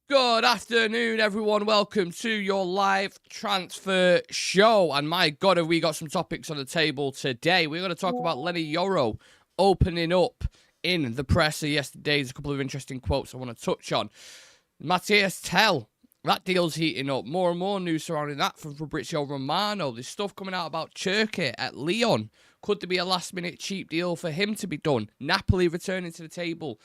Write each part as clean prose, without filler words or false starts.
Good afternoon, everyone. Welcome to your live transfer show. And my God, have we got some topics on the table today. We're going to talk about Leny Yoro opening up in the presser yesterday. There's a couple of interesting quotes I want to touch on. Mathys Tel, that deal's heating up. More and more news surrounding that from Fabrizio Romano. There's stuff coming out about Cherki at Lyon. Could there be a last-minute cheap deal for him to be done? Napoli returning to the table.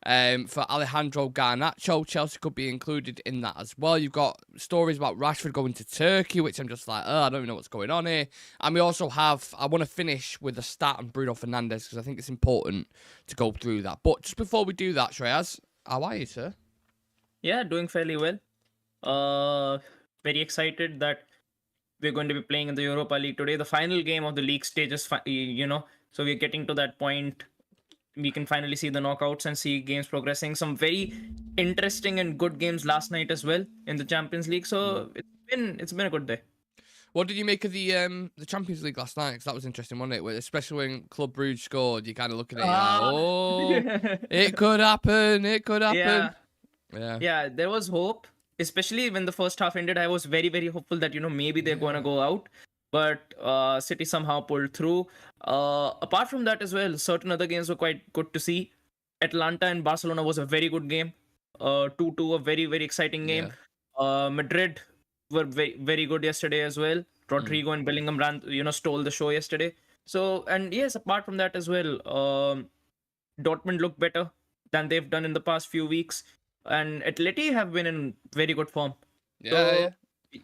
For Alejandro Garnacho, Chelsea could be included in that as well. You've got stories about Rashford going to Turkey, which I'm just like, I don't even know what's going on here. And we also have, I want to finish with a stat on Bruno Fernandes because I think it's important to go through that. But just before we do that, Shreyas, how are you, sir? Yeah, doing fairly well. Very excited that we're going to be playing in the Europa League today. The final game of the league stage is, so we're getting to that point. We can finally see the knockouts and see games progressing. Some very interesting and good games last night as well in the Champions League. So it's been a good day. What did you make of the Champions League last night? Because that was interesting, wasn't it? Especially when Club Brugge scored, you kind of looking at it like, oh, it could happen. It could happen. Yeah, there was hope, especially when the first half ended. I was very, very hopeful that maybe they're gonna go out, but City somehow pulled through. Apart from that as well, certain other games were quite good to see. Atlanta and Barcelona was a very good game. 2-2, a very, very exciting game. Madrid were very, very good yesterday as well. Rodrigo and Bellingham stole the show yesterday. So, and yes, apart from that as well, Dortmund looked better than they've done in the past few weeks. And Atleti have been in very good form. Yeah.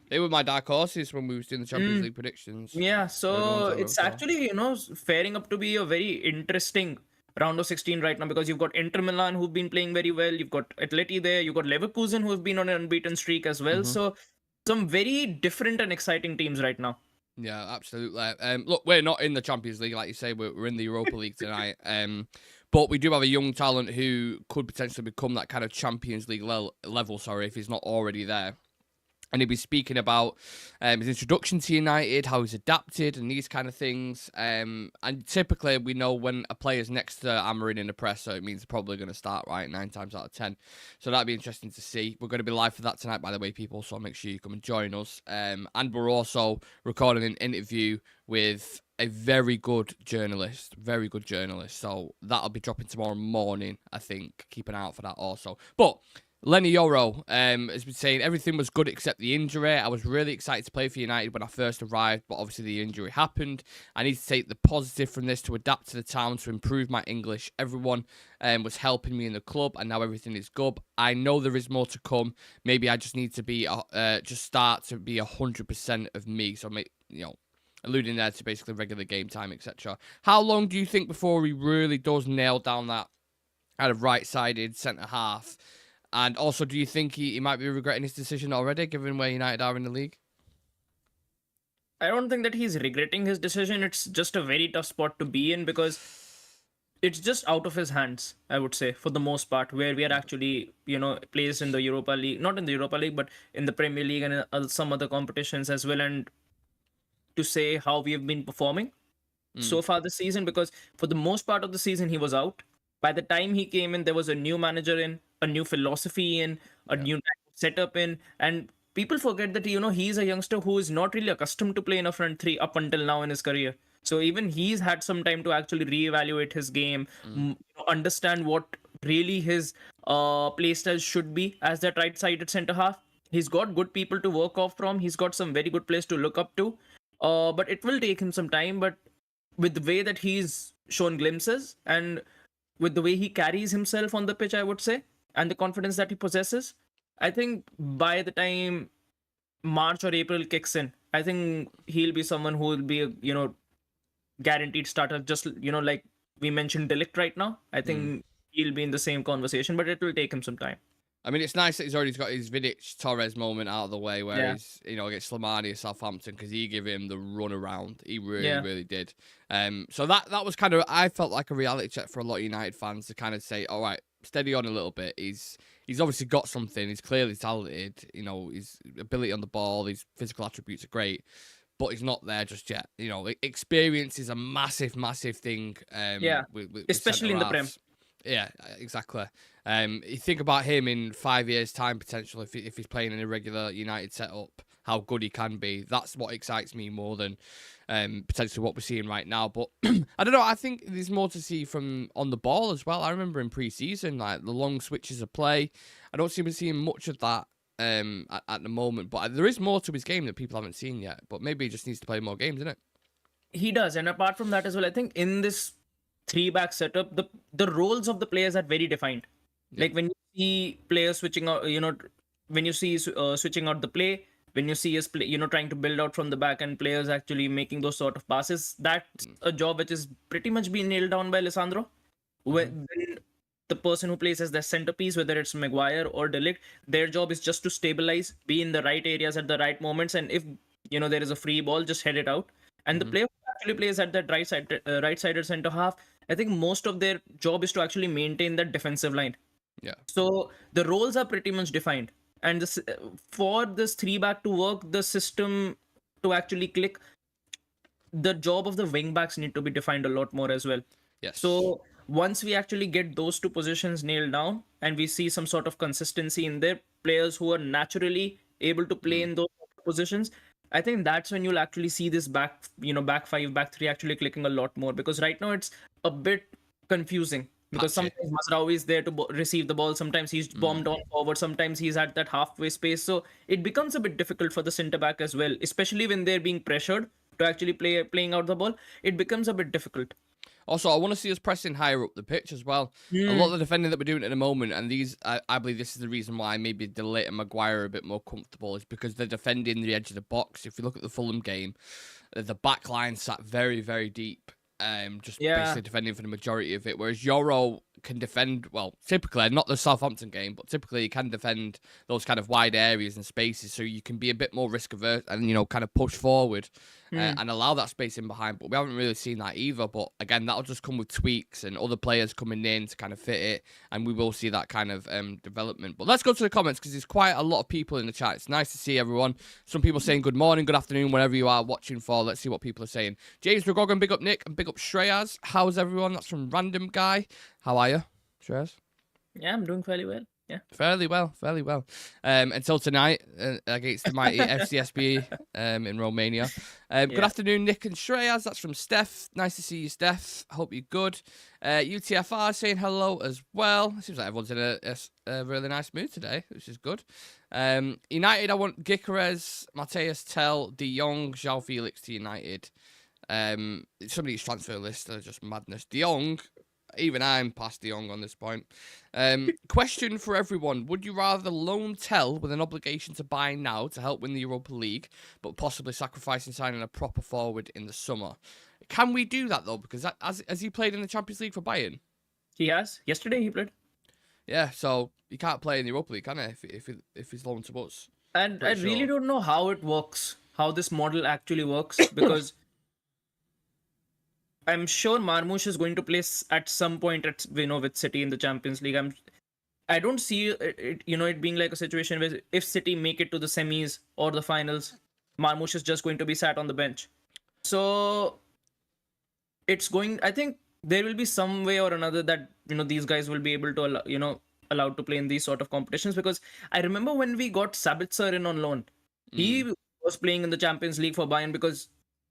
They were my dark horses when we was doing the Champions League predictions. Yeah, so it's actually, faring up to be a very interesting round of 16 right now because you've got Inter Milan who've been playing very well. You've got Atleti there. You've got Leverkusen who've been on an unbeaten streak as well. So some very different and exciting teams right now. Yeah, absolutely. Look, we're not in the Champions League, like you say. We're in the Europa League tonight. But we do have a young talent who could potentially become that kind of Champions League level, if he's not already there. And he'll be speaking about his introduction to United, how he's adapted, and these kind of things. And typically, we know when a player's next to Amarin in the press, so it means they're probably going to start right 9 times out of 10. So that'd be interesting to see. We're going to be live for that tonight, by the way, people. So make sure you come and join us. And we're also recording an interview with a very good journalist. So that'll be dropping tomorrow morning, I think. Keep an eye out for that also. But Leny Yoro has been saying everything was good except the injury. I was really excited to play for United when I first arrived, but obviously the injury happened. I need to take the positive from this to adapt to the town, to improve my English. Everyone was helping me in the club, and now everything is good. I know there is more to come. Maybe I just need to be start to be 100% of me. So, alluding there to basically regular game time, etc. How long do you think before he really does nail down that kind of right-sided centre half? And also, do you think he might be regretting his decision already, given where United are in the league? I don't think that he's regretting his decision. It's just a very tough spot to be in because it's just out of his hands, I would say, for the most part, where we are actually, placed in the Europa League, not in the Europa League, but in the Premier League and some other competitions as well. And to say how we have been performing so far this season, because for the most part of the season, he was out. By the time he came in, there was a new manager in, a new philosophy in, a new setup in, and people forget that he's a youngster who is not really accustomed to play in a front three up until now in his career. So even he's had some time to actually reevaluate his game, understand what really his play style should be as that right-sided centre half. He's got good people to work off from. He's got some very good players to look up to. But it will take him some time. But with the way that he's shown glimpses and with the way he carries himself on the pitch, I would say, and the confidence that he possesses, I think by the time March or April kicks in, I think he'll be someone who will be a, guaranteed starter, just, like we mentioned De Ligt right now. I think he'll be in the same conversation, but it will take him some time. I mean, it's nice that he's already got his Vidic Torres moment out of the way where he's, against Slimani at Southampton, because he gave him the run around. He really did. So that was kind of, I felt like a reality check for a lot of United fans to kind of say, all right, steady on a little bit. He's obviously got something. He's clearly talented. His ability on the ball, his physical attributes are great, but he's not there just yet. Experience is a massive, massive thing. With especially in the Prem. Yeah, exactly. You think about him in 5 years' time, potential, if he's playing in a regular United setup, how good he can be. That's what excites me more than potentially what we're seeing right now. But I don't know. I think there's more to see from on the ball as well. I remember in pre-season, like the long switches of play. I don't seem to be seeing much of that at the moment. But there is more to his game that people haven't seen yet. But maybe he just needs to play more games, isn't it? He does, and apart from that as well, I think in this three-back setup, the roles of the players are very defined. Yeah. Like when you see players switching out, when you see switching out the play, when you see us play, trying to build out from the back and players actually making those sort of passes, that's a job which is pretty much being nailed down by Alessandro. When the person who plays as their centerpiece, whether it's Maguire or De Ligt, their job is just to stabilize, be in the right areas at the right moments, and if there is a free ball, just head it out. And the player who actually plays at that right-sided center half, I think most of their job is to actually maintain that defensive line. Yeah. So the roles are pretty much defined. And for this three-back to work, the system to actually click, the job of the wing-backs need to be defined a lot more as well. Yes. So once we actually get those two positions nailed down and we see some sort of consistency in their players who are naturally able to play in those positions, I think that's when you'll actually see this back five, back three actually clicking a lot more, because right now it's a bit confusing. Because sometimes Mazraoui is there to receive the ball, sometimes he's bombed on forward, sometimes he's at that halfway space. So it becomes a bit difficult for the centre back as well, especially when they're being pressured to actually playing out the ball. It becomes a bit difficult. Also, I want to see us pressing higher up the pitch as well. A lot of the defending that we're doing at the moment, and I believe this is the reason why maybe De Ligt and Maguire are a bit more comfortable, is because they're defending the edge of the box. If you look at the Fulham game, the back line sat very, very deep. Basically defending for the majority of it, whereas Yoro can defend, well, typically, not the Southampton game, but typically he can defend those kind of wide areas and spaces, so you can be a bit more risk averse and, kind of push forward and allow that space in behind. But we haven't really seen that either. But again, that'll just come with tweaks and other players coming in to kind of fit it, and we will see that kind of development. But let's go to the comments, because there's quite a lot of people in the chat. It's nice to see everyone. Some people saying good morning, good afternoon, wherever you are watching for. Let's see what people are saying. James McGogan, big up Nick, and big up Shreyas. How's everyone? That's from Random Guy. How are you, Shreyas? Yeah, I'm doing fairly well. Yeah. Fairly well. Until tonight against the mighty FCSB in Romania. Good afternoon, Nick and Shreyas. That's from Steph. Nice to see you, Steph. Hope you're good. UTFR saying hello as well. Seems like everyone's in a really nice mood today, which is good. United, I want Gyökeres, Mathys Tel, De Jong, João Felix to United. Some of these transfer lists are just madness. De Jong, even I'm past De Jong on this point. Question for everyone. Would you rather loan Tel with an obligation to buy now to help win the Europa League, but possibly sacrificing signing a proper forward in the summer? Can we do that, though? Because has he played in the Champions League for Bayern? He has. Yesterday he played. Yeah, so he can't play in the Europa League, can he, if he's loaned to us? And I really don't know how it works, how this model actually works, because I'm sure Marmoush is going to play at some point with City in the Champions League. I don't see it being like a situation where if City make it to the semis or the finals, Marmoush is just going to be sat on the bench. So I think there will be some way or another that these guys will be able to allowed to play in these sort of competitions, because I remember when we got Sabitzer in on loan, he was playing in the Champions League for Bayern, because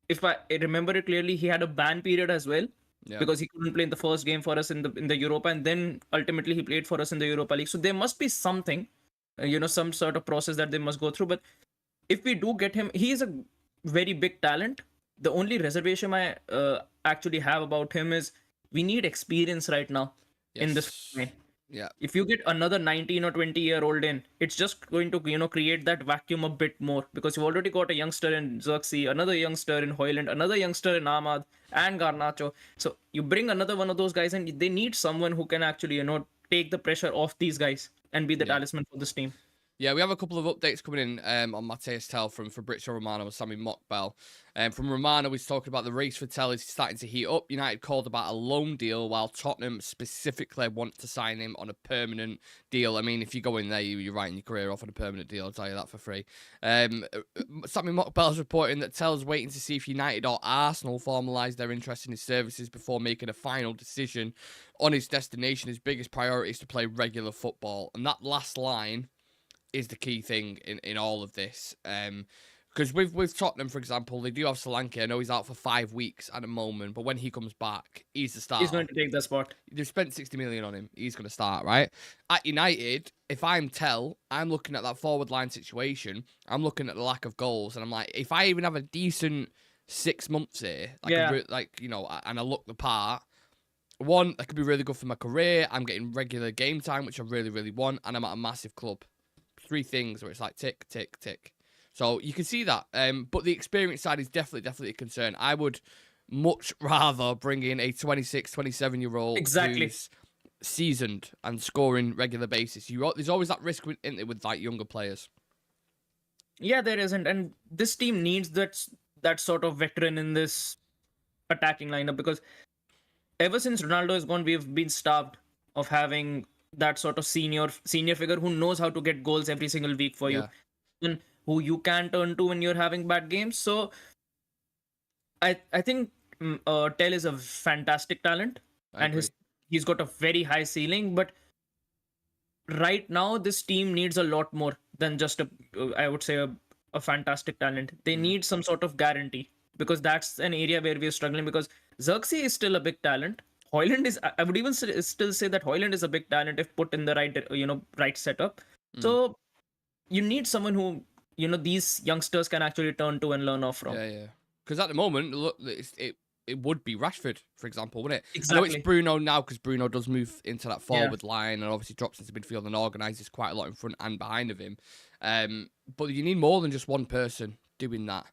if I remember it clearly, he had a ban period as well, because he couldn't play in the first game for us in the Europa, and then ultimately he played for us in the Europa League. So there must be something, some sort of process that they must go through. But if we do get him, he is a very big talent. The only reservation I actually have about him is we need experience right now in this game. Yeah. If you get another 19 or 20-year-old in, it's just going to, create that vacuum a bit more, because you've already got a youngster in Xerxes, another youngster in Højlund, another youngster in Ahmad and Garnacho. So you bring another one of those guys, and they need someone who can actually, take the pressure off these guys and be the talisman for this team. Yeah, we have a couple of updates coming in on Mathys Tel from Fabrizio Romano and Sammy Mockbell. From Romano, he's talking about the race for Tel is starting to heat up. United called about a loan deal, while Tottenham specifically want to sign him on a permanent deal. I mean, if you go in there, you're writing your career off on a permanent deal. I'll tell you that for free. Sammy Mockbell's reporting that Tel's waiting to see if United or Arsenal formalise their interest in his services before making a final decision on his destination. His biggest priority is to play regular football. And that last line is the key thing in all of this. Because with Tottenham, for example, they do have Solanke. I know he's out for 5 weeks at the moment, but when he comes back, he's the starter. He's going to take the spot. They've spent 60 million on him. He's going to start, right? At United, if I'm Tel, I'm looking at that forward line situation. I'm looking at the lack of goals, and I'm like, if I even have a decent 6 months here, and I look the part, one, that could be really good for my career. I'm getting regular game time, which I really, really want, and I'm at a massive club. 3 things where it's like tick, tick, tick. So you can see that. But the experience side is definitely a concern. I would much rather bring in a 26, 27-year-old who's seasoned and scoring regular basis. There's always that risk with like younger players. Yeah, there isn't. And this team needs that sort of veteran in this attacking lineup, because ever since Ronaldo is gone, we've been starved of having that sort of senior figure who knows how to get goals every single week for you, and who you can turn to when you're having bad games. So I think Tel is a fantastic talent, and he's got a very high ceiling. But right now, this team needs a lot more than just I would say a fantastic talent. They need some sort of guarantee, because that's an area where we're struggling. Because Xerxes is still a big talent. Højlund is, I would even still say that Højlund is a big talent if put in the right setup. So you need someone who, these youngsters can actually turn to and learn off from. Yeah. Because at the moment, look, it would be Rashford, for example, wouldn't it? Exactly. I know it's Bruno now, because Bruno does move into that forward line and obviously drops into midfield and organises quite a lot in front and behind of him. But you need more than just one person doing that.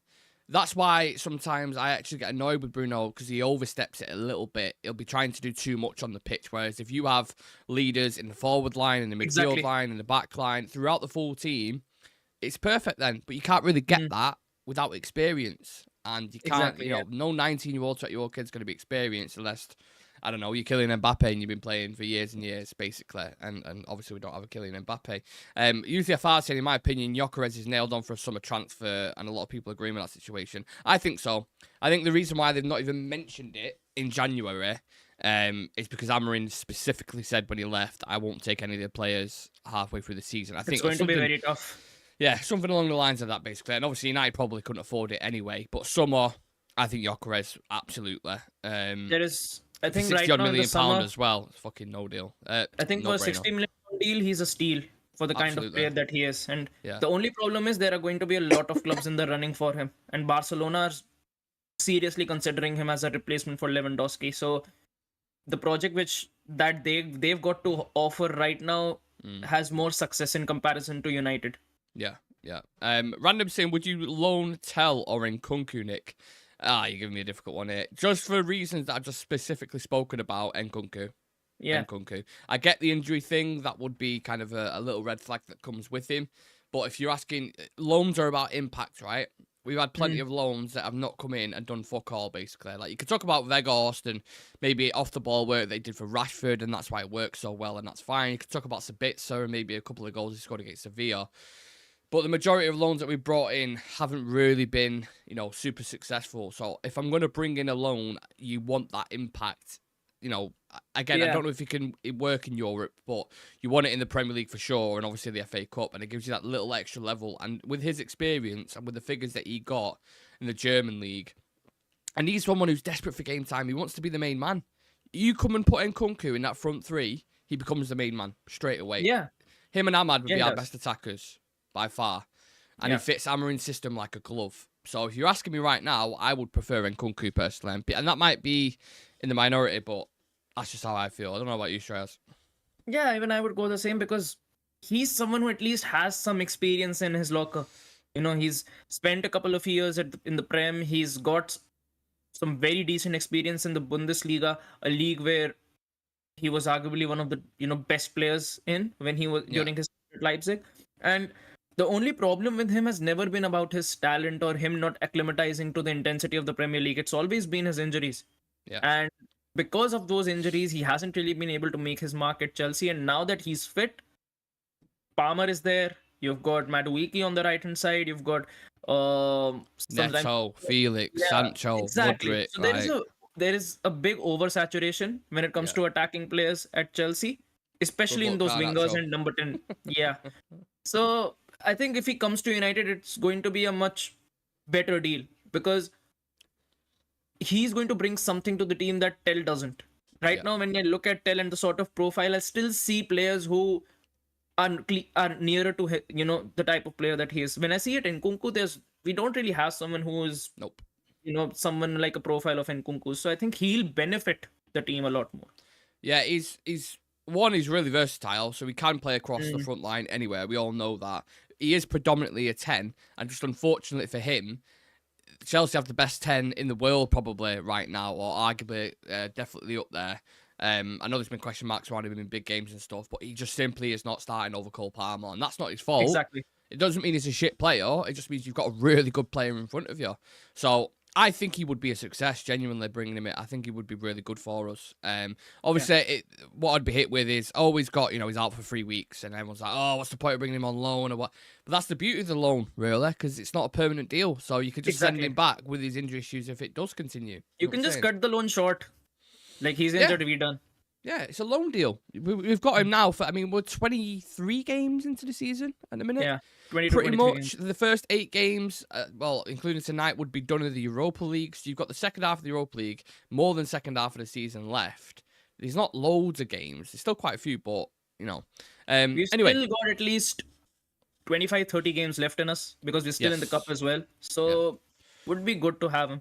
That's why sometimes I actually get annoyed with Bruno, because he oversteps it a little bit. He'll be trying to do too much on the pitch. Whereas if you have leaders in the forward line, in the midfield line, in the back line, throughout the full team, it's perfect then. But you can't really get that without experience. And you can't, no 19-year-old, 20-year-old kid's going to be experienced unless, I don't know, you're Kylian Mbappe and you've been playing for years and years, basically. And obviously we don't have a Kylian Mbappe. UTFR saying, in my opinion, Gyökeres is nailed on for a summer transfer, and a lot of people agree with that situation. I think so. I think the reason why they've not even mentioned it in January is because Amorim specifically said when he left, I won't take any of the players halfway through the season. I think it's going to be very tough. Yeah, something along the lines of that, basically. And obviously, United probably couldn't afford it anyway. But summer, I think Gyökeres, absolutely. There is, I think, £60 right now million in the summer, as well. It's fucking no deal. I think for a £60 million deal, he's a steal for the kind of player that he is. And the only problem is there are going to be a lot of clubs in the running for him. And Barcelona are seriously considering him as a replacement for Lewandowski. So the project that they've got to offer right now has more success in comparison to United. Yeah. Random saying, would you loan Tel or Nkunku, Nick? You're giving me a difficult one here. Just for reasons that I've just specifically spoken about, Nkunku. Yeah. Nkunku. I get the injury thing. That would be kind of a little red flag that comes with him. But if you're asking, loans are about impact, right? We've had plenty of loans that have not come in and done fuck all, basically. Like, you could talk about Weghorst and maybe off-the-ball work they did for Rashford, and that's why it works so well, and that's fine. You could talk about Sabitzer and maybe a couple of goals he scored against Sevilla. But the majority of loans that we brought in haven't really been, super successful. So if I'm going to bring in a loan, you want that impact. Again, I don't know if you can work in Europe, but you want it in the Premier League for sure, and obviously the FA Cup, and it gives you that little extra level. And with his experience and with the figures that he got in the German league, and he's someone who's desperate for game time. He wants to be the main man. You come and put Nkunku in that front three, he becomes the main man straight away. Yeah. Him and Ahmad would be our best attackers by far. And he fits Amorim's system like a glove. So if you're asking me right now, I would prefer Nkunku personally. And that might be in the minority, but that's just how I feel. I don't know about you, Shreyas. Yeah, even I would go the same, because he's someone who at least has some experience in his locker. He's spent a couple of years in the Prem. He's got some very decent experience in the Bundesliga, a league where he was arguably one of the best players in when he was during his at Leipzig. And the only problem with him has never been about his talent or him not acclimatizing to the intensity of the Premier League. It's always been his injuries. Yeah. And because of those injuries, he hasn't really been able to make his mark at Chelsea. And now that he's fit, Palmer is there. You've got Madueke on the right hand side. You've got sometimes Neto, Felix, yeah, Sancho, exactly. Mudryk, So like there is a big oversaturation when it comes yeah, to attacking players at Chelsea, good especially in luck those wingers Garnacho. and number 10. Yeah. So I think if he comes to United, it's going to be a much better deal because he's going to bring something to the team that Tel doesn't. Right Yeah, now, when I look at Tel and the sort of profile, I still see players who are nearer to the type of player that he is. When I see it in Kunku, we don't really have someone who is nope. someone like a profile of Nkunku. So I think he'll benefit the team a lot more. Yeah, he's one. He's really versatile, so he can play across the Mm, front line anywhere. We all know that. He is predominantly a 10, and just unfortunately for him, Chelsea have the best 10 in the world probably right now, or arguably definitely up there. I know there's been question marks around him in big games and stuff, but he just simply is not starting over Cole Palmer, and that's not his fault. exactly. It doesn't mean he's a shit player. It just means you've got a really good player in front of you. So I think he would be a success, genuinely bringing him in. I think he would be really good for us. Obviously, what I'd be hit with is, oh, he's got, he's out for 3 weeks, and everyone's like, oh, what's the point of bringing him on loan or what? But that's the beauty of the loan, really, because it's not a permanent deal. So you could just send Exactly. him back with his injury issues if it does continue. You know what can I'm just saying? cut the loan short. Like he's Yeah. injured, we done. Yeah, it's a loan deal. We've got him now for, we're 23 games into the season at the minute. Yeah, 20 to Pretty 23 much games. the first 8 games, well, including tonight, would be done in the Europa League. So you've got the second half of the Europa League, more than second half of the season left. There's not loads of games. There's still quite a few, but, We've anyway, still got at least 25, 30 games left in us because we're still in the cup yes. as well. Yeah. So would be good to have him.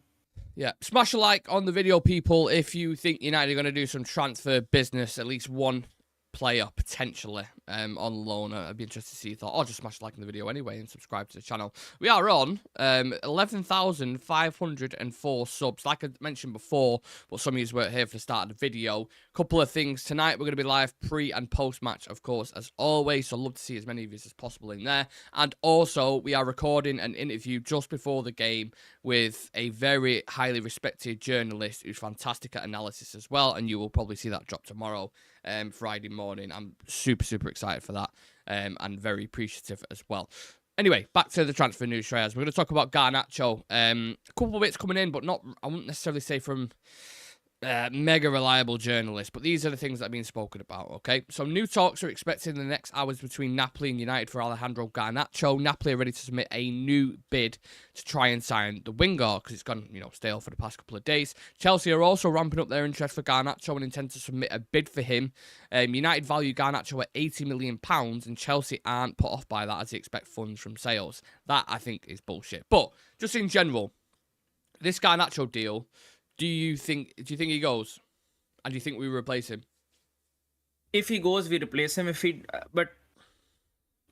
Yeah, smash a like on the video, people, if you think United are going to do some transfer business, at least one player potentially on loan. I'd be interested to see your thought, or just smash a like in the video anyway and subscribe to the channel. We are on 11,504 subs, like I mentioned before, but some of you weren't here for the start of the video. Couple of things tonight, we're going to be live pre and post match, of course, as always, so I'd love to see as many of you as possible in there. And also, we are recording an interview just before the game with a very highly respected journalist who's fantastic at analysis as well, and you will probably see that drop tomorrow, Friday morning. I'm super, super excited for that, and very appreciative as well. Anyway, back to the transfer news, Shreyas. We're going to talk about Garnacho. A couple of bits coming in, but not, I wouldn't necessarily say from mega reliable journalist, but these are the things that are being spoken about, okay? So new talks are expected in the next hours between Napoli and United for Alejandro Garnacho. Napoli are ready to submit a new bid to try and sign the winger because it's gone, stale for the past couple of days. Chelsea are also ramping up their interest for Garnacho and intend to submit a bid for him. United value Garnacho at £80 million, and Chelsea aren't put off by that as they expect funds from sales. That, I think, is bullshit. But just in general, this Garnacho deal, do you think he goes? And do you think we replace him? If he goes, we replace him. But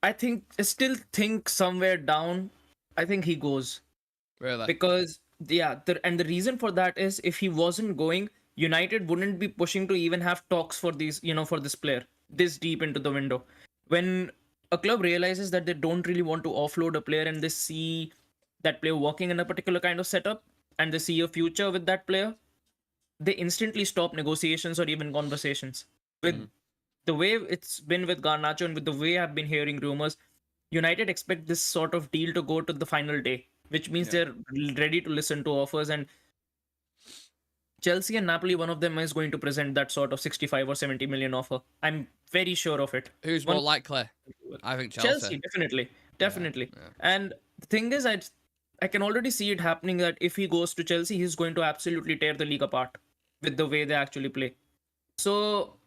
I still think somewhere down, I think he goes. Really? Because and the reason for that is if he wasn't going, United wouldn't be pushing to even have talks for these, for this player this deep into the window. When a club realizes that they don't really want to offload a player and they see that player working in a particular kind of setup and they see a future with that player, they instantly stop negotiations or even conversations. With the way it's been with Garnacho and with the way I've been hearing rumors, United expect this sort of deal to go to the final day, which means Yeah. they're ready to listen to offers. And Chelsea and Napoli, one of them is going to present that sort of 65 or 70 million offer. I'm very sure of it. Who's more likely? I think Chelsea. Definitely. Definitely. Yeah. And the thing is, I can already see it happening that if he goes to Chelsea, he's going to absolutely tear the league apart with the way they actually play. So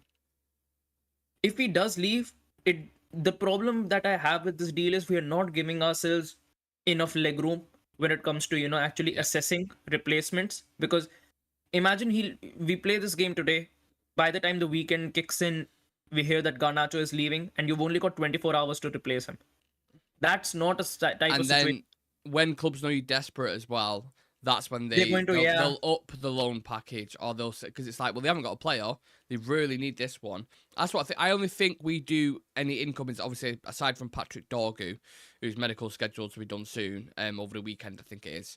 if he does leave, the problem that I have with this deal is we are not giving ourselves enough leg room when it comes to actually assessing replacements. Because imagine we play this game today, by the time the weekend kicks in, we hear that Garnacho is leaving, and you've only got 24 hours to replace him. That's not a type And of situation. then when clubs know you're desperate as well, that's when They're going to, they'll up the loan package, or they'll say, because it's like, well, they haven't got a player, they really need this one. That's what I think. I only think we do any incomings, obviously, aside from Patrick Dorgu, whose medical scheduled to be done soon, over the weekend, I think it is.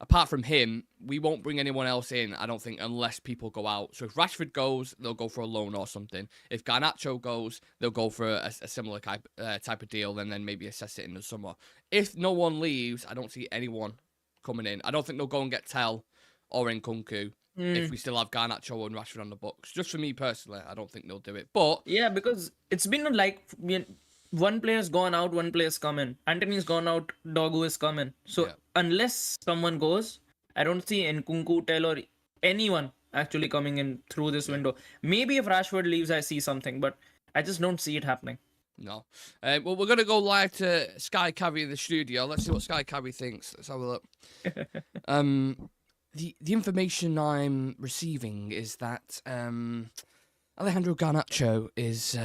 Apart from him, we won't bring anyone else in, I don't think, unless people go out. So if Rashford goes, they'll go for a loan or something. If Garnacho goes, they'll go for a similar type of deal, and then maybe assess it in the summer. If no one leaves, I don't see anyone coming in. I don't think they'll go and get Tel or Nkunku if we still have Garnacho and Rashford on the books. Just for me personally, I don't think they'll do it. But Yeah, because it's been like one player's gone out, one player's come in. Anthony's gone out, Dogu is coming. So unless someone goes, I don't see Nkunku, Tel, or anyone actually coming in through this window. Maybe if Rashford leaves, I see something, but I just don't see it happening. No. Well, we're going to go live to Sky Carry in the studio. Let's see what Sky Carry thinks. Let's have a look. The information I'm receiving is that Alejandro Garnacho is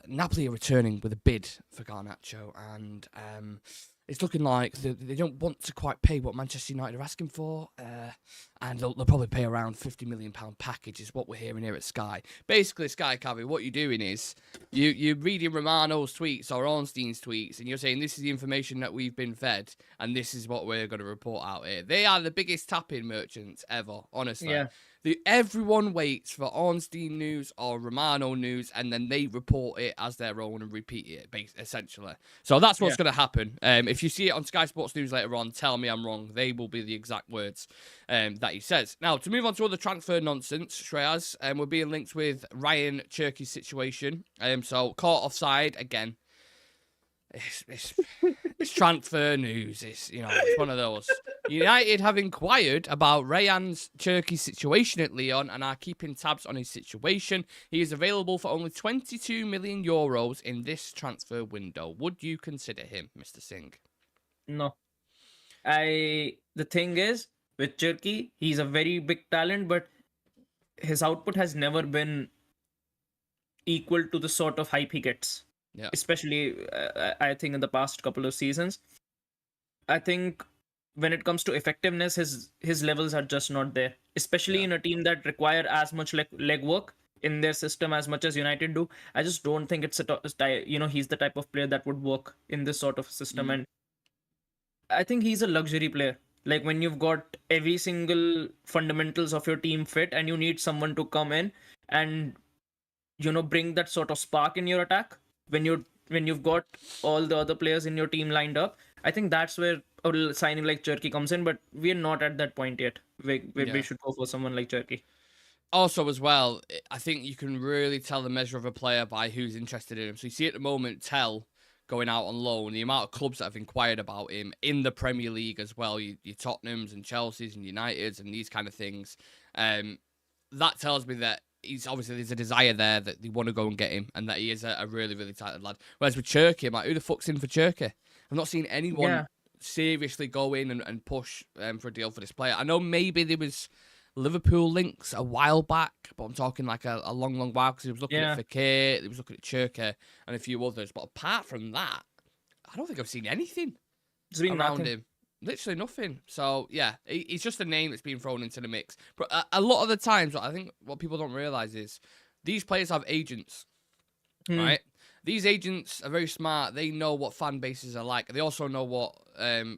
Napoli are returning with a bid for Garnacho, and it's looking like they don't want to quite pay what Manchester United are asking for, and they'll probably pay around £50 million package is what we're hearing here at Sky. Basically, Sky Cavi, what you're doing is you're reading Romano's tweets or Ornstein's tweets, and you're saying this is the information that we've been fed, and this is what we're going to report out here. They are the biggest tapping merchants ever, honestly. Yeah. Everyone waits for Ornstein news or Romano news, and then they report it as their own and repeat it, essentially. So that's what's going to happen. If you see it on Sky Sports News later on, tell me I'm wrong. They will be the exact words that he says. Now, to move on to other transfer nonsense, Shreyas, we're being linked with Rayan Cherki's situation. So caught offside again. It's transfer news. It's one of those. United have inquired about Rayan Cherki's situation at Lyon and are keeping tabs on his situation. He is available for only €22 million in this transfer window. Would you consider him, Mr. Singh? No. The thing is, with Cherki, he's a very big talent, but his output has never been equal to the sort of hype he gets. Yeah. Especially, I think, in the past couple of seasons. I think when it comes to effectiveness, his levels are just not there. Especially in a team that require as much leg work in their system as much as United do. I just don't think he's the type of player that would work in this sort of system. And I think he's a luxury player. Like when you've got every single fundamentals of your team fit, and you need someone to come in and bring that sort of spark in your attack. When you've got all the other players in your team lined up, I think that's where a signing like Cherki comes in, but we're not at that point yet. We should go for someone like Cherki. Also, as well, I think you can really tell the measure of a player by who's interested in him. So you see at the moment, Tel going out on loan, the amount of clubs that have inquired about him in the Premier League as well, your Tottenhams and Chelseas and Uniteds and these kind of things. That tells me that there's a desire there that they want to go and get him, and that he is a really, really talented lad. Whereas with Cherki, I'm like, who the fuck's in for Cherki? I've not seen anyone seriously go in and push for a deal for this player. I know maybe there was Liverpool links a while back, but I'm talking like a long, long while, because he was looking at Fekir, he was looking at Cherki and a few others. But apart from that, I don't think I've seen anything around him. Literally nothing. So, yeah, he's just a name that's being thrown into the mix. But a lot of the times, I think what people don't realise is these players have agents, right? These agents are very smart. They know what fan bases are like. They also know what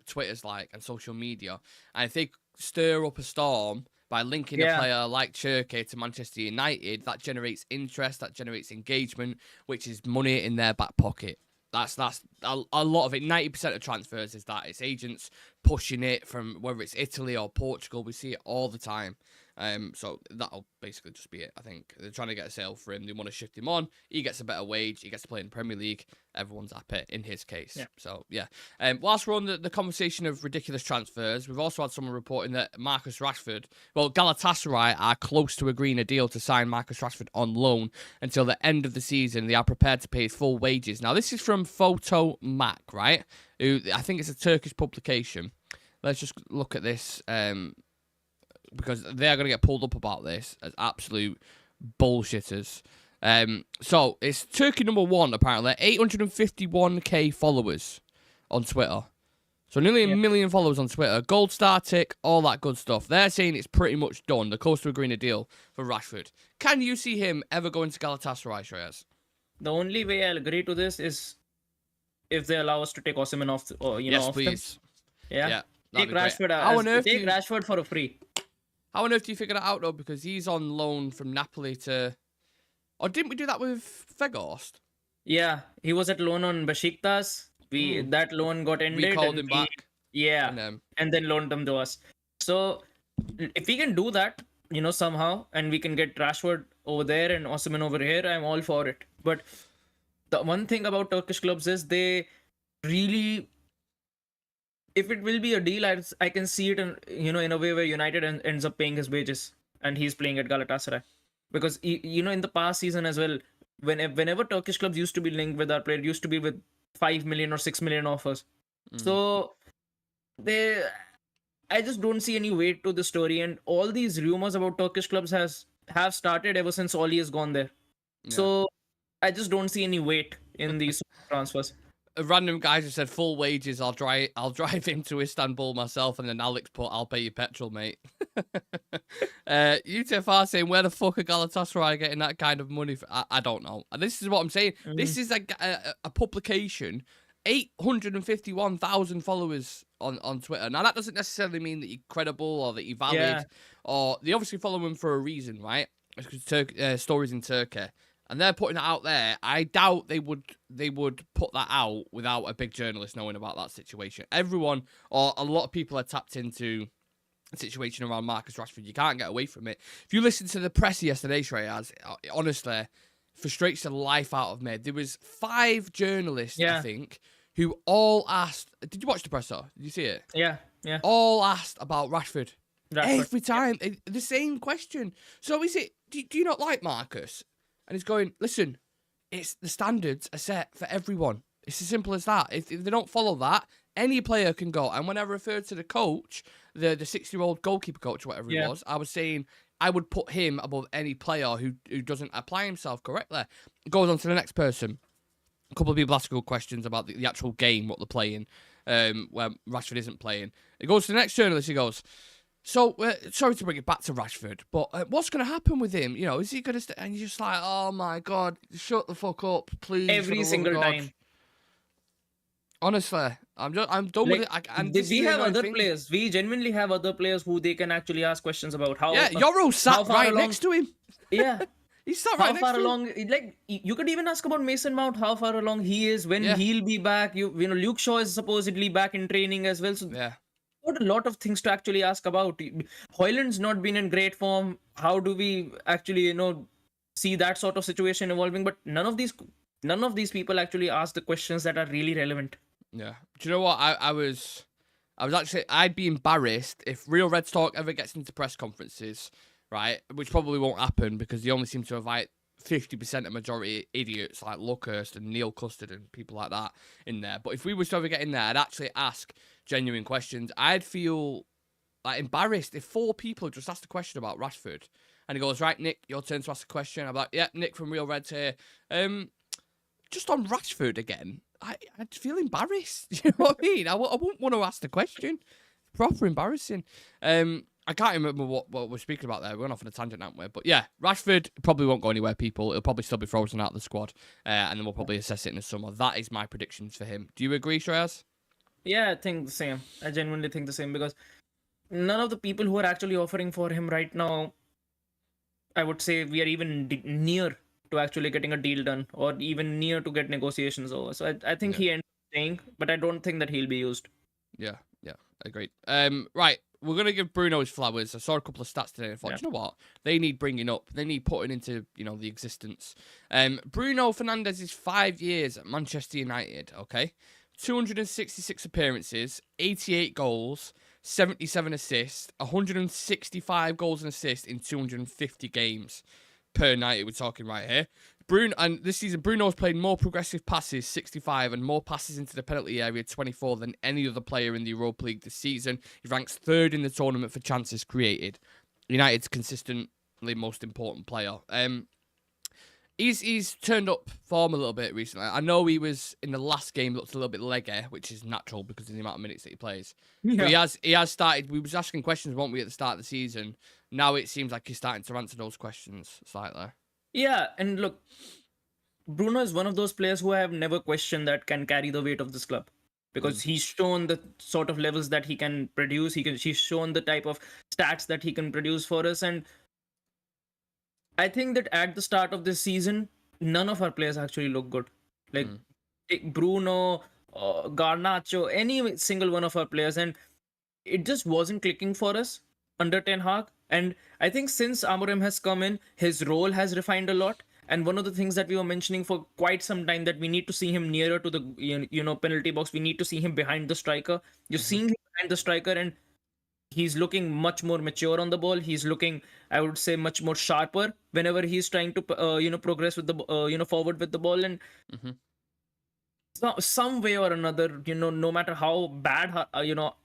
Twitter's like and social media. And if they stir up a storm by linking a player like Cherki to Manchester United, that generates interest, that generates engagement, which is money in their back pocket. That's a lot of it. 90% of transfers is that. It's agents pushing it from whether it's Italy or Portugal. We see it all the time. So that'll basically just be it. I think they're trying to get a sale for him. They want to shift him on. He gets a better wage. He gets to play in the Premier League. Everyone's happy in his case. Yeah. So, yeah. Whilst we're on the conversation of ridiculous transfers, we've also had someone reporting that Marcus Rashford, Galatasaray are close to agreeing a deal to sign Marcus Rashford on loan until the end of the season. They are prepared to pay his full wages. Now, this is from Photo Mac, right? Who I think it's a Turkish publication. Let's just look at this. Because they are going to get pulled up about this as absolute bullshitters. So, it's Turkey number one, apparently. 851k followers on Twitter. So nearly a Yeah. million followers on Twitter, gold star tick, all that good stuff. They're saying it's pretty much done. They're close to agreeing a deal for Rashford. Can you see him ever going to Galatasaray, Shreyas? The only way I'll agree to this is if they allow us to take Osimhen off, Yes, off them. please. Yeah. Yeah, Take that'd be great. Rashford How on earth take do you, Rashford for a free. how on earth do you figure that out though? Because he's on loan from Napoli to. Or didn't we do that with Weghorst? Yeah, he was at loan on Besiktas. That loan got ended. We called and him back. Yeah, and then loaned them to us. So if we can do that, somehow, and we can get Rashford over there and Osimhen over here, I'm all for it. But the one thing about Turkish clubs is they really, if it will be a deal, I can see it in a way where United ends up paying his wages and he's playing at Galatasaray, because in the past season as well, whenever Turkish clubs used to be linked with our player, it used to be with 5 million or 6 million offers. So I just don't see any weight to the story, and all these rumors about Turkish clubs have started ever since Oli has gone there. Yeah. So I just don't see any weight in these transfers. A random guy just said full wages. I'll drive him to Istanbul myself, and then Alex put, "I'll pay you petrol, mate." UTFR saying, "Where the fuck are Galatasaray getting that kind of money?" I don't know. And this is what I'm saying. This is a publication. 851,000 followers on Twitter. Now that doesn't necessarily mean that you're credible or that you're valid, or they obviously follow him for a reason, right? Because stories in Turkey. And they're putting it out there. I doubt they would put that out without a big journalist knowing about that situation. Everyone, or a lot of people, are tapped into the situation around Marcus Rashford. You can't get away from it. If you listen to the press yesterday, Shreyas, honestly, frustrates the life out of me. There was 5 journalists, I think, who all asked. Did you watch the presser? Did you see it? Yeah. All asked about Rashford. Every time, the same question. So is it? Do you not like Marcus? And he's going, listen, it's the standards are set for everyone. It's as simple as that. If they don't follow that, any player can go. And when I referred to the coach, the 60-year-old goalkeeper coach, whatever it was, I was saying I would put him above any player who doesn't apply himself correctly. It goes on to the next person. A couple of people ask good questions about the actual game, what they're playing, where Rashford isn't playing. It goes to the next journalist. He goes, so, sorry to bring it back to Rashford, but what's going to happen with him? Is he going to stay? And you're just like, oh my God, shut the fuck up, please. Every single time. Honestly, I'm done with it. We have other players. We genuinely have other players who they can actually ask questions about. Yoro sat right next to him. Yeah. He sat right next to him. How far along? Like, you could even ask about Mason Mount, how far along he is, when he'll be back. Luke Shaw is supposedly back in training as well. So got a lot of things to actually ask about. Højlund's not been in great form. How do we actually, see that sort of situation evolving? But none of these people actually ask the questions that are really relevant. Yeah. Do you know what? I'd be embarrassed if Real Red Talk ever gets into press conferences, right? Which probably won't happen because they only seem to invite 50% of majority idiots like Luckhurst and Neil Custard and people like that in there. But if we were to ever get in there, I'd actually ask genuine questions. I'd feel like embarrassed if 4 people just asked a question about Rashford and he goes, right, Nick, your turn to ask a question. I'm like, yeah, Nick from Real Reds here. Just on Rashford again, I'd feel embarrassed. You know what I mean? I wouldn't want to ask the question. Proper embarrassing. I can't remember what we're speaking about there. We're going off on a tangent, aren't we? But yeah, Rashford probably won't go anywhere, people. He'll probably still be frozen out of the squad. And then we'll probably assess it in the summer. That is my predictions for him. Do you agree, Shreyas? Yeah, I think the same. I genuinely think the same because none of the people who are actually offering for him right now, I would say we are even near to actually getting a deal done or even near to get negotiations over. So I think he ends up staying, but I don't think that he'll be used. Yeah, agreed. Right, we're going to give Bruno his flowers. I saw a couple of stats today and I thought, you know what? They need bringing up. They need putting into, the existence. Bruno Fernandes is 5 years at Manchester United, okay? 266 appearances, 88 goals, 77 assists, 165 goals and assists in 250 games per night. We're talking right here. And this season, Bruno's played more progressive passes, 65, and more passes into the penalty area, 24, than any other player in the Europa League this season. He ranks 3rd in the tournament for chances created. United's consistently most important player. He's turned up form a little bit recently. I know he was in the last game looked a little bit leggy, which is natural because of the amount of minutes that he plays. But he has started. We was asking questions, weren't we, at the start of the season? Now it seems like he's starting to answer those questions slightly. Yeah, and look, Bruno is one of those players who I have never questioned that can carry the weight of this club, because he's shown the sort of levels that he can produce. He's shown the type of stats that he can produce for us, and I think that at the start of this season, none of our players actually look good. Like take Bruno, Garnacho, any single one of our players, and it just wasn't clicking for us under Ten Hag. And I think since Amorim has come in, his role has refined a lot. And one of the things that we were mentioning for quite some time, that we need to see him nearer to the penalty box. We need to see him behind the striker. You're seeing him behind the striker, and he's looking much more mature on the ball. He's looking, I would say, much more sharper whenever he's trying to progress with the forward with the ball. And some way or another, no matter how bad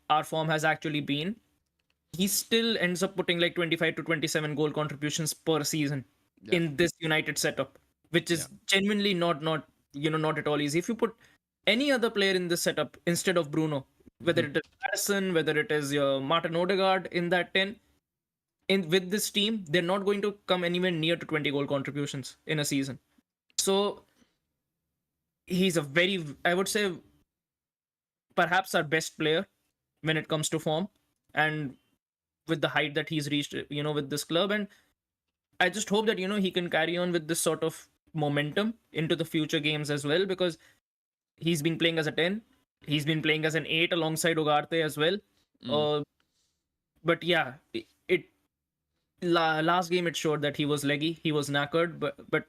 our form has actually been, he still ends up putting like 25 to 27 goal contributions per season in this United setup, which is genuinely not at all easy. If you put any other player in this setup instead of Bruno, whether it is Madison, whether it is Martin Odegaard in that 10, with this team, they're not going to come anywhere near to 20 goal contributions in a season. So he's a very, I would say, perhaps our best player when it comes to form, and with the height that he's reached, with this club. And I just hope that, he can carry on with this sort of momentum into the future games as well, because he's been playing as a 10. He's been playing as an 8 alongside Ugarte as well. But yeah, last game it showed that he was leggy, he was knackered, but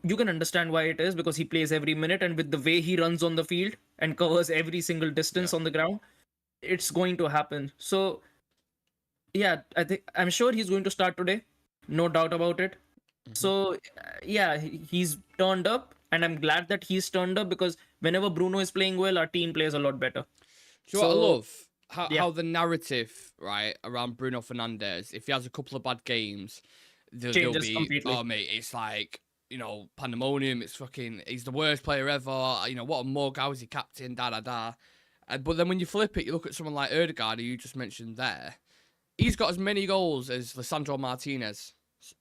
you can understand why it is, because he plays every minute, and with the way he runs on the field and covers every single distance on the ground, it's going to happen. So yeah, I'm sure he's going to start today, no doubt about it. So yeah, he's turned up, and I'm glad that he's turned up, because whenever Bruno is playing well, our team plays a lot better. Do you know what I love? How the narrative, right, around Bruno Fernandes, if he has a couple of bad games, there'll be, completely. Oh mate, it's like, pandemonium. It's fucking, he's the worst player ever. What a mug. How is he captain? Da. But then when you flip it, you look at someone like Odegaard, who you just mentioned there. He's got as many goals as Lisandro Martinez.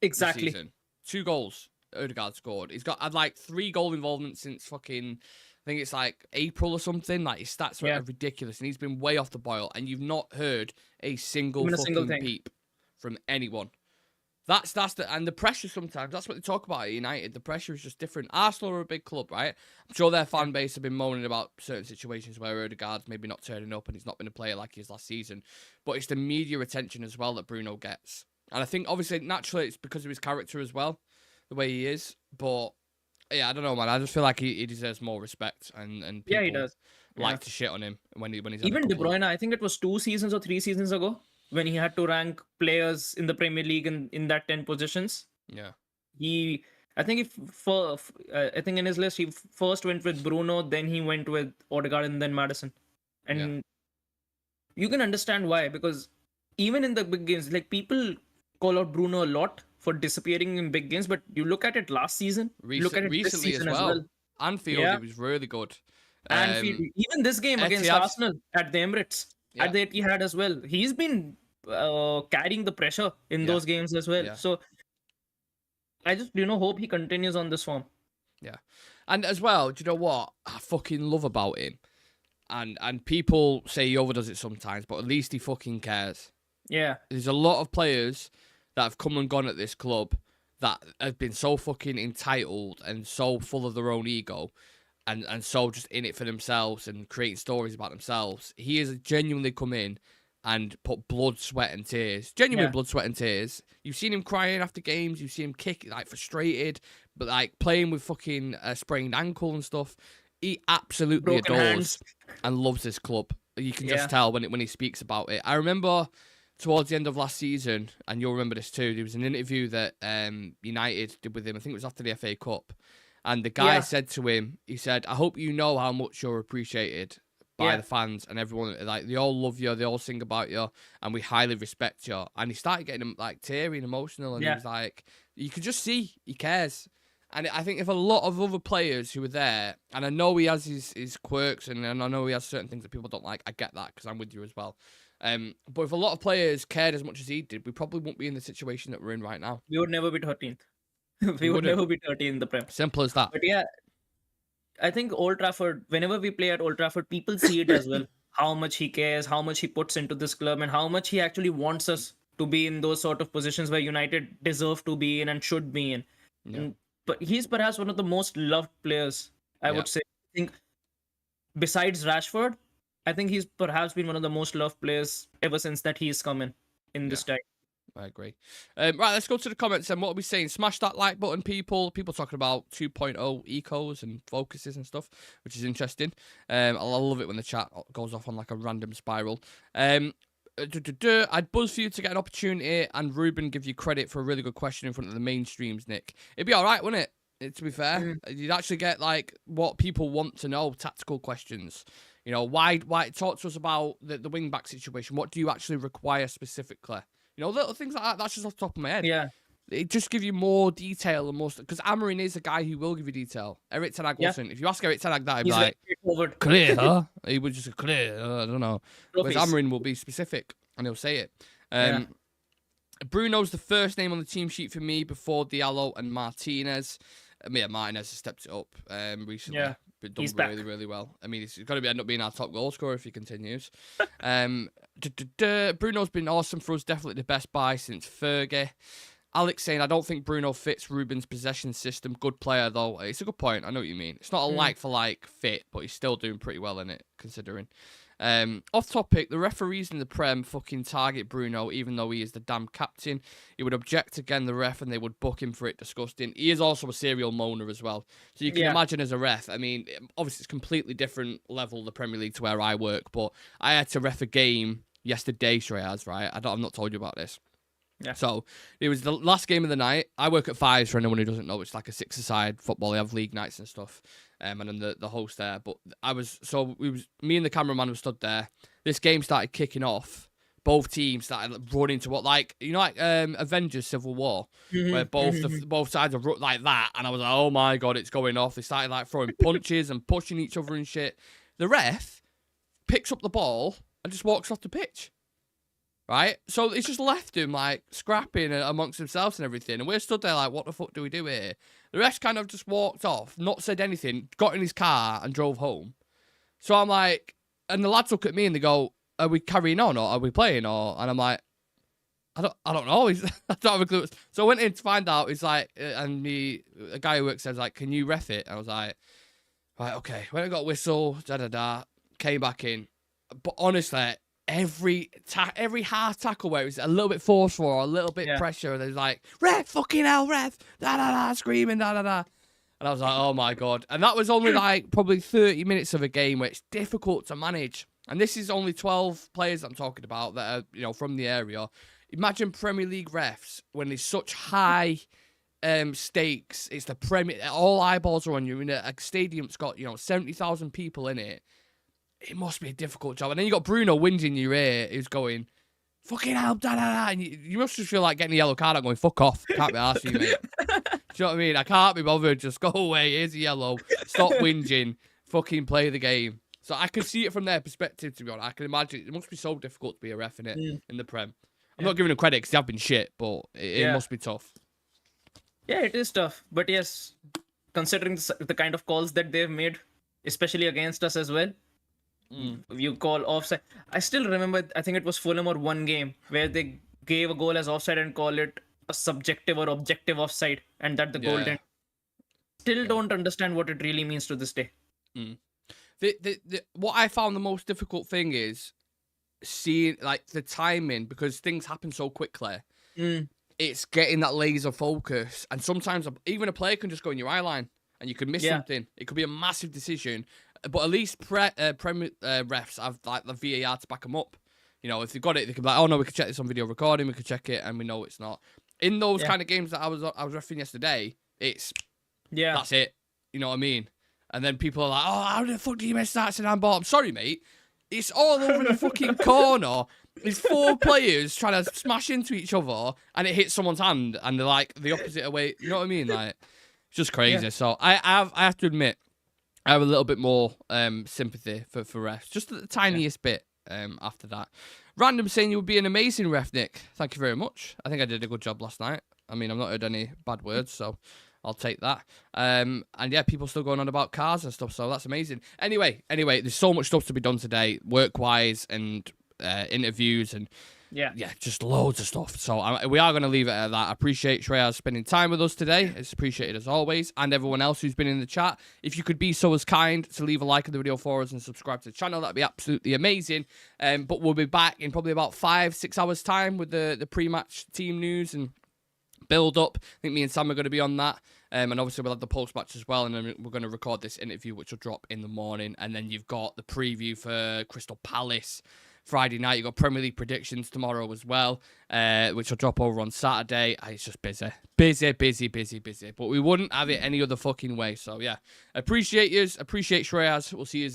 Exactly. This season. 2 goals Odegaard scored. He's had like 3 goal involvements since fucking, I think it's like April or something. Like, his stats are ridiculous, and he's been way off the boil, and you've not heard a single peep from anyone. That's and the pressure sometimes, that's what they talk about at United. The pressure is just different. Arsenal are a big club, right? I'm sure their fan base have been moaning about certain situations where Odegaard's maybe not turning up and he's not been a player like he is last season. But it's the media attention as well that Bruno gets. And I think, obviously, naturally, it's because of his character as well, the way he is. But, yeah, I don't know, man. I just feel like he deserves more respect, and people he does. Like to shit on him when he's even De Bruyne. I think it was 2 seasons or 3 seasons ago, when he had to rank players in the Premier League in that 10 positions. Yeah. I think in his list, he first went with Bruno, then he went with Odegaard, and then Madison. And you can understand why, because even in the big games, like, people call out Bruno a lot for disappearing in big games, but you look at it last season, look at it this season as well. Anfield, it was really good. Anfield, even this game against Arsenal at the Emirates, at the Etihad as well, he's been carrying the pressure in those games as well. So I just hope he continues on this form. Yeah. And as well, do you know what I fucking love about him? And people say he overdoes it sometimes, but at least he fucking cares. Yeah. There's a lot of players that have come and gone at this club that have been so fucking entitled and so full of their own ego, and so just in it for themselves and creating stories about themselves. He has genuinely come in and put blood, sweat, and tears. Genuine blood, sweat, and tears. You've seen him crying after games. You've seen him kick, like, frustrated, but, like, playing with fucking sprained ankle and stuff. He absolutely adores and loves this club. You can just tell when he speaks about it. I remember towards the end of last season, and you'll remember this too, there was an interview that United did with him. I think it was after the FA Cup. And the guy said to him, he said, I hope you know how much you're appreciated by the fans and everyone. Like, they all love you, they all sing about you, and we highly respect you. And he started getting, like, teary and emotional, and he was like, you could just see he cares. And I think if a lot of other players who were there, and I know he has his quirks, and I know he has certain things that people don't like, I get that because I'm with you as well. But if a lot of players cared as much as he did, we probably wouldn't be in the situation that we're in right now. We would never be 13th. We would never be 13th in the Prem. Simple as that. But yeah, I think Old Trafford, whenever we play at Old Trafford, people see it as well. How much he cares, how much he puts into this club, and how much he actually wants us to be in those sort of positions where United deserve to be in and should be in. Yeah. But he's perhaps one of the most loved players, I would say. I think besides Rashford, I think he's perhaps been one of the most loved players ever since that he's come in this time. I agree. Right, let's go to the comments then. What are we saying? Smash that like button, people. People talking about 2.0 ecos and focuses and stuff, which is interesting. I love it when the chat goes off on like a random spiral. I'd buzz for you to get an opportunity, and Ruben give you credit for a really good question in front of the mainstreams, Nick. It'd be all right, wouldn't it? To be fair, you'd actually get like what people want to know, tactical questions. You know, why talk to us about the wing back situation? What do you actually require specifically? You know, little things like that. That's just off the top of my head. Yeah. It just give you more detail and more because Amorim is a guy who will give you detail. Eric Ten Hag wasn't. If you ask Eric Ten Hag that, he'd be like, clear, huh? He would just clear. I don't know. Whereas Amorim will be specific and he'll say it. Bruno's the first name on the team sheet for me before Diallo and Martinez. Martinez has stepped it up recently. Yeah. But done really, really well. I mean, he's got to end up being our top goal scorer if he continues. Bruno's been awesome for us. Definitely the best buy since Fergie. Alex saying, I don't think Bruno fits Ruben's possession system. Good player, though. It's a good point. I know what you mean. It's not a like-for-like fit, but he's still doing pretty well in it, considering. Off topic, the referees in the Prem fucking target Bruno, even though he is the damn captain. He would object again, the ref, and they would book him for it. Disgusting. He is also a serial moaner as well. So you can imagine as a ref, I mean, obviously it's completely different level, the Premier League, to where I work, but I had to ref a game yesterday, Shreyas, right? I've not told you about this. Yeah. So it was the last game of the night. I work at Fives for anyone who doesn't know. It's like a six-a-side football. They have league nights and stuff. And I'm the host there. But me and the cameraman were stood there. This game started kicking off. Both teams started running to like Avengers Civil War, where both sides are like that. And I was like, oh my God, it's going off. They started like throwing punches and pushing each other and shit. The ref picks up the ball and just walks off the pitch. Right? So it's just left him, like, scrapping amongst themselves and everything. And we're stood there like, what the fuck do we do here? The rest kind of just walked off, not said anything, got in his car and drove home. So I'm like, and the lads look at me and they go, are we carrying on or are we playing? And I'm like, I don't know. I don't have a clue. So I went in to find out. He's like, and a guy who works there was like, can you ref it? And I was like, right, okay. When I got a whistle, came back in. But honestly, every hard tackle where it was a little bit forceful or a little bit pressure, there's like, ref, fucking hell, ref, screaming, And I was like, oh my God. And that was only like probably 30 minutes of a game where it's difficult to manage. And this is only 12 players I'm talking about that are, you know, from the area. Imagine Premier League refs when there's such high stakes. It's the Premier, all eyeballs are on you. In a stadium that's got, 70,000 people in it. It must be a difficult job. And then you got Bruno whinging in your ear who's going, fucking hell, And you must just feel like getting a yellow card out going, fuck off. Can't be arsed you, mate. Do you know what I mean? I can't be bothered. Just go away. Here's a yellow. Stop whinging. Fucking play the game. So I can see it from their perspective, to be honest. I can imagine it must be so difficult to be a ref in it, in the Prem. I'm not giving them credit because they have been shit, but it must be tough. Yeah, it is tough. But yes, considering the kind of calls that they've made, especially against us as well, you call offside. I still remember, I think it was Fulham or one game where they gave a goal as offside and call it a subjective or objective offside, and that the goal didn't. Still don't understand what it really means to this day. What I found the most difficult thing is seeing like the timing, because things happen so quickly. It's getting that laser focus, and sometimes even a player can just go in your eye line and you could miss something. It could be a massive decision. But at least Premier refs have like the VAR to back them up. If they've got it, they can be like, oh no, we can check this on video recording, we can check it, and we know it's not. In those kind of games that I was refereeing yesterday, it's that's it. You know what I mean? And then people are like, oh, how the fuck do you miss that? It's an handball. I'm sorry, mate. It's all over the fucking corner. There's 4 players trying to smash into each other, and it hits someone's hand, and they're like the opposite away. You know what I mean? Like, Just crazy. Yeah. So I have to admit, I have a little bit more sympathy for refs, just the tiniest bit. After that, Random saying you would be an amazing ref, Nick. Thank you very much. I think I did a good job last night. I mean, I've not heard any bad words, so I'll take that. And yeah, people still going on about cars and stuff, so that's amazing. Anyway, there's so much stuff to be done today, work-wise and interviews and yeah, just loads of stuff. So we are going to leave it at that. I appreciate Shreyas spending time with us today. It's appreciated as always. And everyone else who's been in the chat. If you could be so as kind to leave a like on the video for us and subscribe to the channel, that'd be absolutely amazing. But we'll be back in probably about 5-6 hours time with the pre-match team news and build up. I think me and Sam are going to be on that. And obviously we'll have the post-match as well. And then we're going to record this interview, which will drop in the morning. And then you've got the preview for Crystal Palace Friday night. You've got Premier League predictions tomorrow as well, which will drop over on Saturday. It's just busy. But we wouldn't have it any other fucking way. So, yeah. Appreciate yous. Appreciate Shreyas. We'll see you in